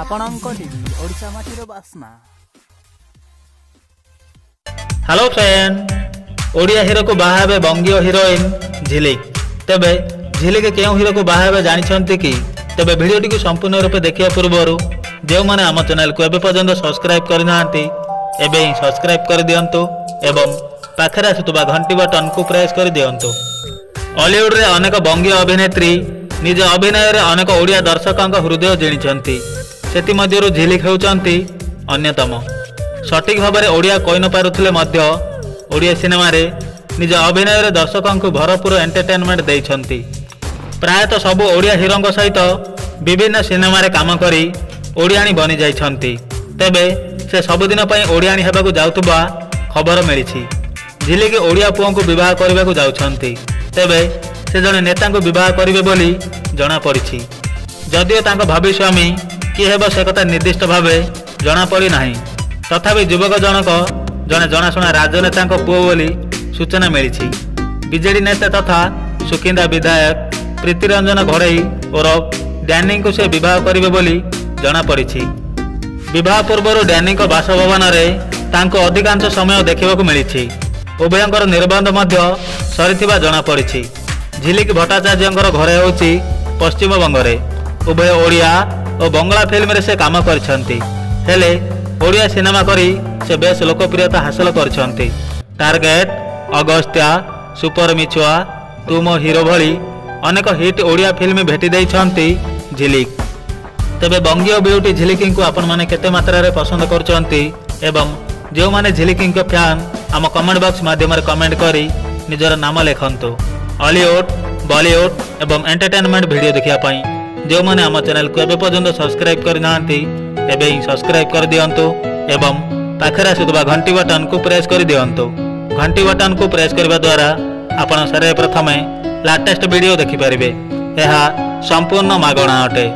ଆପଣଙ୍କ ଟିଭି ଓଡ଼ିଶା ମାଟିର ବାସ୍ନା। हेलो फ्रेंड, ओडिया हिरो को बाहाबे बंगीय हिरोइन झिलिक। तेबे झिलिक केउ हिरो को बाहाबे जानिछंती कि? तेबे वीडियोटी को संपूर्ण रूप देखिया पूर्व जो माने आम चैनल को एबे पर्यंत सब्सक्राइब करनाहांती एबे ही सब्सक्राइब कर दियंतु एवं पाखरे आसुतबा घंटी बटन को प्रेस कर दियंतु। हॉलीवुड रे अनेक बंगीय अभिनेत्री निज अभिनय रे अनेक ओडिया दर्शकଙ୍କ हृदय जिणिछंती। सेति मध्यरु झिलिक हेउचंती अन्यतम। सठिक भाव में ओडिया कही न पारुथिले मध्य ओडिया सिनेमा रे निज अभिनय रे दर्शकଙ୍କୁ भरपूर एंटरटेनमेंट देइछंती। प्रायतः सब ओडिया हिरोंक सहित विभिन्न सिनेमा रे काम करी ओडियाणी बनी जाइछंती। तेबे से सबुदिन पई ओडियाणी हेबाकु जाउतबा खबर मिलिछि। झिलिक ओडिया पुओंकु विवाह करबाकु जाउछंती। तेबे से जने नेतांकु विवाह करिवे बोली जणा पड़िछि। जदिओ तांको भावी स्वामी कि हेबो से कथा निर्दिष्ट भावे जणा पड़ी नाही। तथापि युवक जनक जने जनाशुना राजनेता पुओ बोली सूचना मिली। बीजेडी नेता तथा सुकिंदा विधायक प्रीतिरंजन घड़ई ओरफ डैनी को से विवाह करेंगे बोली जना पड़ी। विवाह पूर्व डैनी बासभवन में अधिकांश समय देखा मिली। उभयंकर निर्बंध सरीथिबा जना पड़ी। झिलिक भट्टाचार्य घर होउछि पश्चिम बंग। उभय ओडिया और बंगला फिल्म रे से काम करछंती। हेले ओडिया सिनेमा करी से बेस लोकप्रियता हासिल करछंती। टार्गेट, अगस्त्या, सुपर मिछुआ, तुम हीरो भली अनेक हिट ओडिया फिल्म भेटी देइछंती झिलिक। तेबे बंगीय ब्यूटी झिलिक को आपण माने केते मात्रा रे पसंद करछंती एवं जो माने झिलिक को फैन आम कमेंट बॉक्स माध्यम रे कमेंट करी निजर नाम लेखंतु। हॉलीवुड, बॉलीवुड एवं एंटरटेनमेंट वीडियो देखिया पई जो माने आम चैनल को एबे पर्यंत सब्सक्राइब करनाहांती एबे ही सब्सक्राइब कर दियंतु एवं पाखरे आसुतबा घंटी बटन को प्रेस कर दियंतु। घंटी बटन को प्रेस करबा द्वारा आपण सर्वप्रथमे लेटेस्ट वीडियो देखि परिबे। यह संपूर्ण मागणा अटे।